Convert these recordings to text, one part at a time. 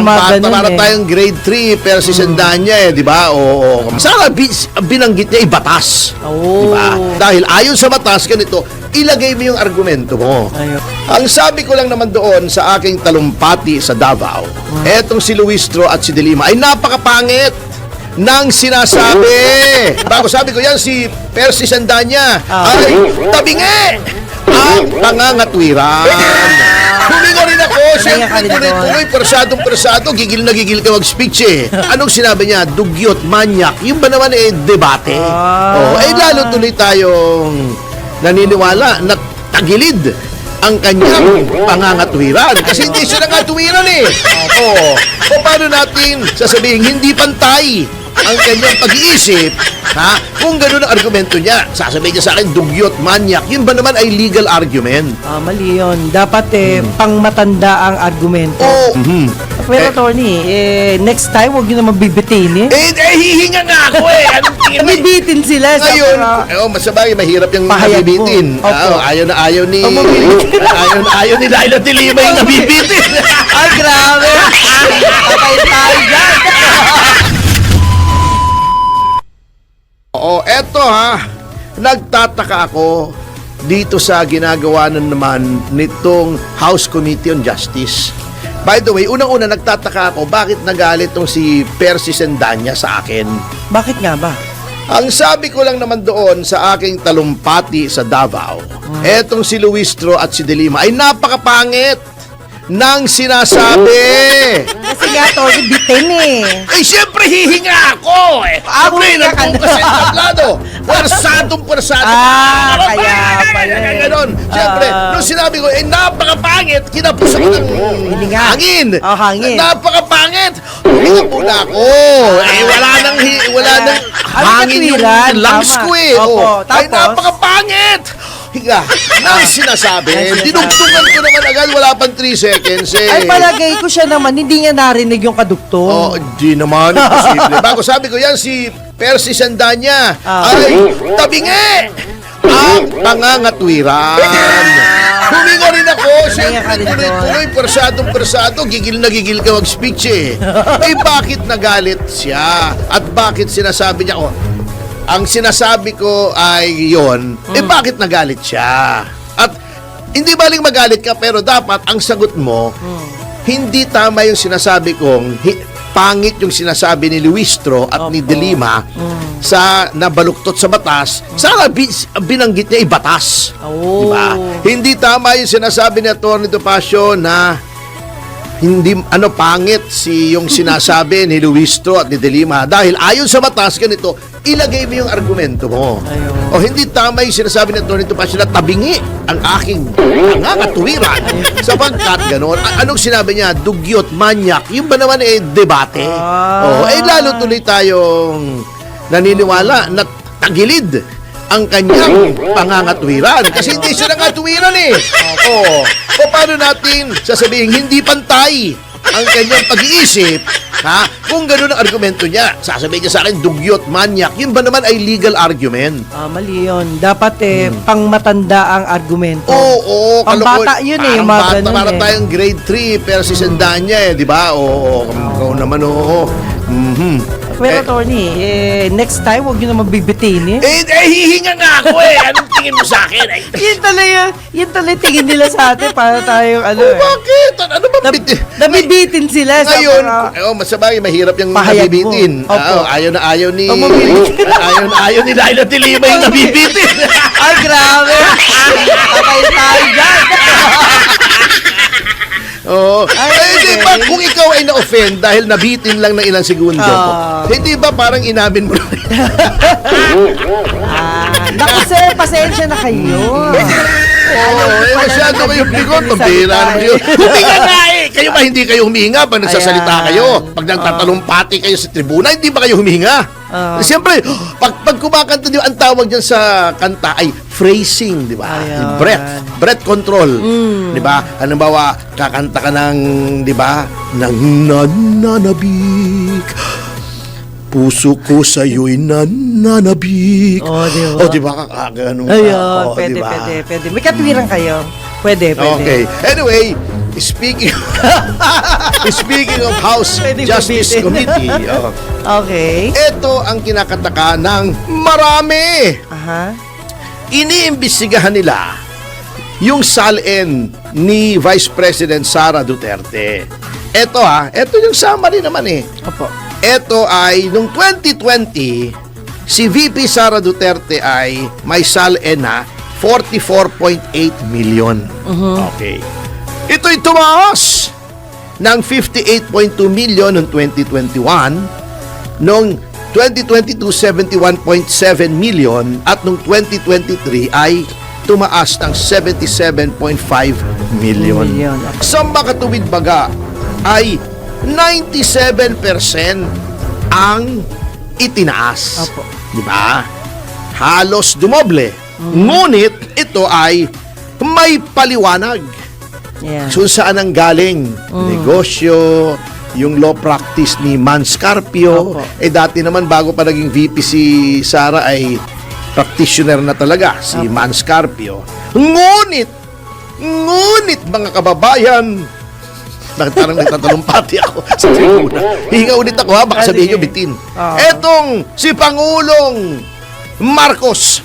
mga ganun Para eh. tayong grade 3, pero si Sandanya di ba? Oo. Sana binanggit niya batas. Oo. Di ba? Dahil ayon sa batas, ganito, ilagay mo yung argumento mo. Ayun. Ang sabi ko lang naman doon sa aking talumpati sa Davao, etong si Luistro at si De Lima ay napakapangit ng sinasabi. Bago sabi ko yan, si Percy Sandanya ay tabingi ang pangangatwiran. Huminga rin ako, siyempre tuloy-tuloy, persado, gigil na gigil ka mag-speech eh. Anong sinabi niya? Dugyot, manyak. Yung ba naman debate? Lalo tuloy tayong naniniwala na tagilid ang kanyang pangangatwiran. Kasi hindi siya nangatwiran eh. O paano natin sasabihin hindi pantay ang kanyang pag-iisip, ha? Kung gano'n ang argumento niya, sasabihin niya sa akin, dugyot, manyak. Yun ba naman ay legal argument? Mali yun. Dapat pangmatanda ang argumento. Pero Tony, next time, huwag nyo naman bibitin Hihinga nga ako eh. Anong tingin mo? Nabibitin sila. Ngayon, masabay, mahirap yung Pahayag nabibitin. mo. Opo. Ayaw na ayaw ni... ayaw ni Laila de Lima yung nabibitin. Ay, grabe. Patay tayo dyan. Eto nagtataka ako dito sa ginagawa na naman nitong House Committee on Justice. By the way, unang-una nagtataka ako bakit nagalit tong si Percy Sandanya sa akin. Bakit nga ba? Ang sabi ko lang naman doon sa aking talumpati sa Davao, etong si Luistro at si De Lima ay napakapangit ng sinasabi. Kasi nga, Tony, bitin Siyempre, hihinga ako Siyempre, hihinga ka nandun kasi sa tablado. Persado. kaya pala Ganon. Siyempre, nung sinabi ko, napakapangit, kinapos ako ng hangin. Hangin. Napakapangit. Hihinga muna ako. Wala nang hangin yung lungs ko Opo, Ay, tapos? napakapangit. Higa, nang sinasabi, dinugtungan ko naman agad, wala pang 3 seconds Ay, palagay ko siya naman, hindi niya narinig yung kadugtong. Di naman, imposible. Bago sabi ko yan, si Percy Sandanya ay tabingi ang pangangatwiran. Huminga rin ako, siyempre tuloy-tuloy, persado, gigil na gigil ka mag-speech eh. Bakit nagalit siya? At bakit sinasabi niya, ang sinasabi ko ay yon, bakit nagalit siya? At hindi baling magalit ka, pero dapat ang sagot mo, hindi tama yung sinasabi kong, pangit yung sinasabi ni Luistro at ni De Lima sa nabaluktot sa batas. Sana binanggit niya batas. Diba? Hindi tama yung sinasabi ni Atty. Topacio na hindi pangit yung sinasabi ni Luistro at ni De Lima dahil ayon sa batas ganito, ilagay mo yung argumento mo. O hindi tama yung sinasabi ni Atty. Topacio na tabingi ang aking pangangatwiran sapagkat gano'n. Anong sinabi niya? Dugyot, manyak. Yung ba naman debate? Lalo tuloy tayong naniniwala na tagilid ang kanyang pangangatwiran. Kasi hindi siya nangatwiran O paano natin sasabihin hindi pantay ang kanyang pag-iisip, ha? Kung gano'n ang argumento niya, sasabihin niya sa akin, dugyot, manyak. Yun ba naman ay legal argument? Mali yun. Dapat pangmatanda ang argumento. Pambata yun mga ganun para tayong grade 3, pero si Sandanya di ba? Ikaw naman Pero Tony, next time, huwag nyo naman bibitin hihinga nga ako Anong tingin mo sa akin? Yun talaga tingin nila sa atin para tayong Bakit? Ano ba nabibitin sila. Ngayon, masabay, mahirap yung Pahayag nabibitin. mo. Opo. Ayaw na ayaw ni Laila de Lima yung nabibitin. Ay, grabe. Patay tayo dyan. Hindi ba kung ikaw ay na-offend dahil nabitin lang ng ilang segundo, hindi ba parang inamin mo Naku sir, pasensya na kayo. Masyado kayong bigot. Pambira naman yun. Huminga nga Kayo ba hindi kayo humihinga pag nagsasalita kayo? Pag nagtatalumpati kayo sa tribuna, hindi ba kayo humihinga? Siyempre, pag kumakanta, di ba, ang tawag dyan sa kanta ay phrasing, di ba? Breath control. Di ba? Halimbawa, kakanta ka ng, di ba, nang nananabik, puso ko sa'yo'y nananabik. Di ba? Ganun ka. Ayun, pwede. May katwiran kayo. Pwede. Okay. Anyway, speaking of House Pwede Justice pabitin. Committee, Okay. ito ang kinakataka ng marami. Aha. Iniimbestigahan nila yung salin ni Vice President Sara Duterte. Ito yung summary naman eh. Opo. Ito ay, noong 2020, si VP Sara Duterte ay may salin na 44.8 million. Okay. Ito'y tumaas ng 58.2 million noong 2021, noong 2022, 71.7 million, at noong 2023 ay tumaas ng 77.5 million. Million. Sa makatuwid baga ay 97% ang itinaas. Opo. Di ba? Halos dumoble. Ngunit ito ay may paliwanag. Yeah. Kung saan ang galing negosyo, yung law practice ni Man Scarpio. Opo. Dati naman bago pa naging VP si Sara ay practitioner na talaga si Man Scarpio. Ngunit mga kababayan, bakit parang nagtatalumpati ako sa tribuna? Hihinga ulit ako baka sabihin nyo bitin. Etong si Pangulong Marcos,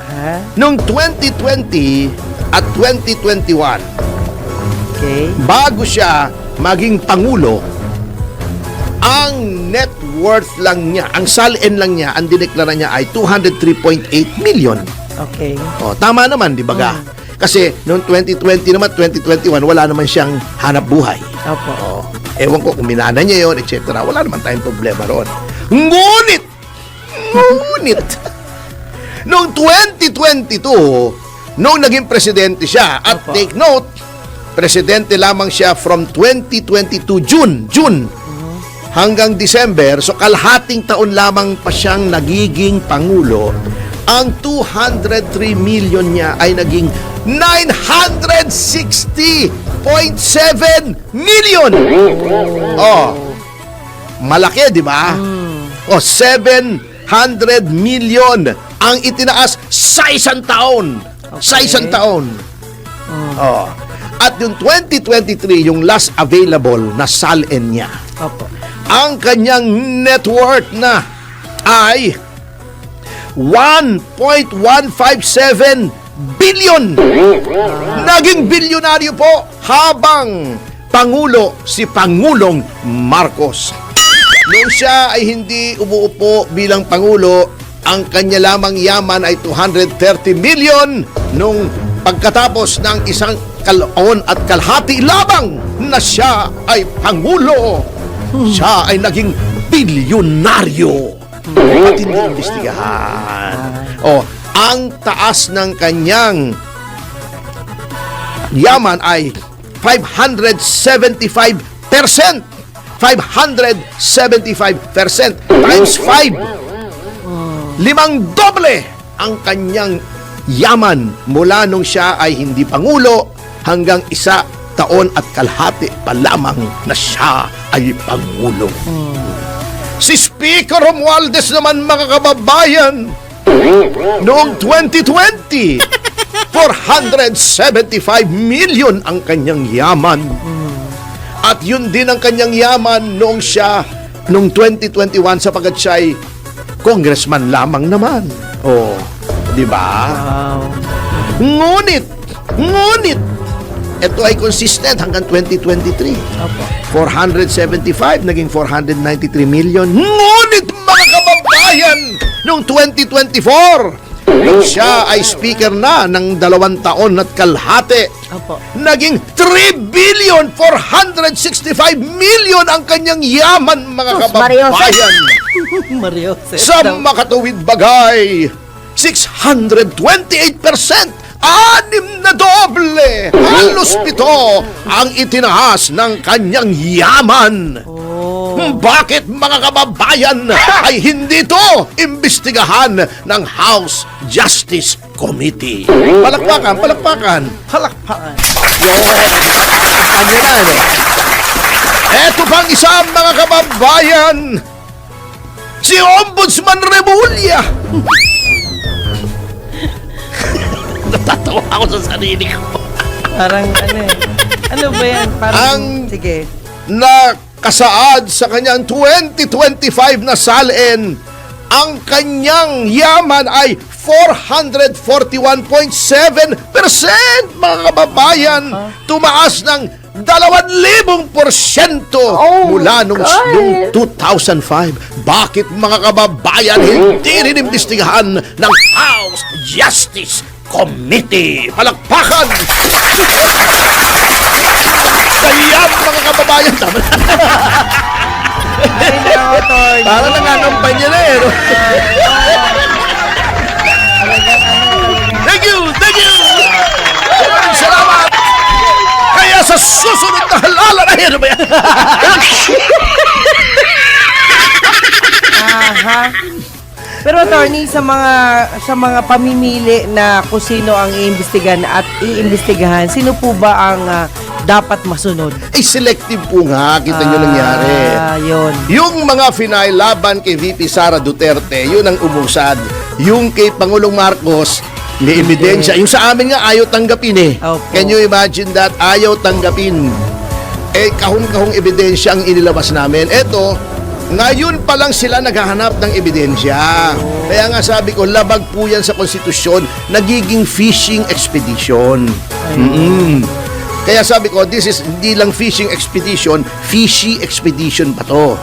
Ha? noong 2020 at 2021, Okay. bago siya maging Pangulo, ang net worth lang niya, ang salin lang niya, ang dineklara niya ay 203.8 million. Okay. Tama naman, di ba ga? Kasi noong 2020 naman, 2021, wala naman siyang hanap buhay. Opo. Ewan ko kung minana niya yun, etc. Wala naman tayong problema roon. Ngunit, noong 2022, noong naging presidente siya, at Opo. take note, presidente lamang siya from 2022 June hanggang December, so kalhating taon lamang pa siyang nagiging Pangulo. Ang 203 million niya ay naging 960.7 million. Malaki, di ba? 700 million ang itinaas sa isang taon. Sa isang taon. At yung 2023, yung last available na salin niya, Opo. ang kanyang net worth na ay 1.157 billion. Naging bilyonaryo po habang Pangulo si Pangulong Marcos. Noong siya ay hindi umuupo bilang Pangulo, ang kanya lamang yaman ay 230 million. Nung pagkatapos ng isang taon at kalahati labang na siya ay Pangulo, siya ay naging bilyonaryo. At hindi imbestigahan. Ang taas ng kanyang yaman ay 575%. 575% times 5. 5 doble ang kanyang yaman mula nung siya ay hindi Pangulo hanggang 1 taon at kalahati pa lamang na siya ay Pangulo. Si Speaker Romualdez naman, mga kababayan, noong 2020, 475 million ang kanyang yaman. At yun din ang kanyang yaman noong siya, noong 2021, sapagkat siya ay congressman lamang naman. Di ba? Wow. Ngunit, ito ay consistent hanggang 2023. Opo. 475, naging 493 million. Ngunit, mga kababayan, noong 2024, nung siya ay speaker na ng 2 taon at kalahati, Opo. naging 3,465 million ang kanyang yaman, mga kababayan. Mario. Sa makatuwid bagay, 628%, 6 na doble, halos 7 ang itinaas ng kanyang yaman. Bakit, mga kababayan, ay hindi ito imbestigahan ng House Justice Committee? Palakpakan. Palakpakan. Eto pang isa, mga kababayan, si Ombudsman Remulla. Natatawa ako sa sarili ko. Parang ano eh. Ano ba yan? Parang, Ang- sige. na kasaad sa kanyang 2025 na salin, ang kanyang yaman ay 441.7%, mga kababayan. Tumaas ng 2,000% mula nung 2005. Bakit, mga kababayan, hindi rin imbestigahan ng House Justice Committee? Palakpakan! Kaya, mga kababayan, tama na. Ay, nako, attorney. Para nangangampanya na eh. No? Thank you! Thank you! Maraming salamat! Kaya sa susunod na halalan, ay ano ba yan? Aha. Pero attorney, sa mga pamimili na kung sino ang iimbestigahan at iimbestigahan, sino po ba ang dapat masunod? Ay, selective po nga. Kita nyo nangyari. Yun. Yung mga laban kay VP Sara Duterte, yun ang umusad. Yung kay Pangulong Marcos, may ebidensya. Yung sa amin nga, ayaw tanggapin eh. Opo. Can you imagine that? Ayaw tanggapin. Eh, kahong-kahong ebidensya ang inilabas namin. Eto, ngayon pa lang sila naghahanap ng ebidensya. Kaya nga sabi ko, labag po yan sa konstitusyon, nagiging fishing expedition. Kaya sabi ko, this is hindi lang fishing expedition, fishy expedition pa to.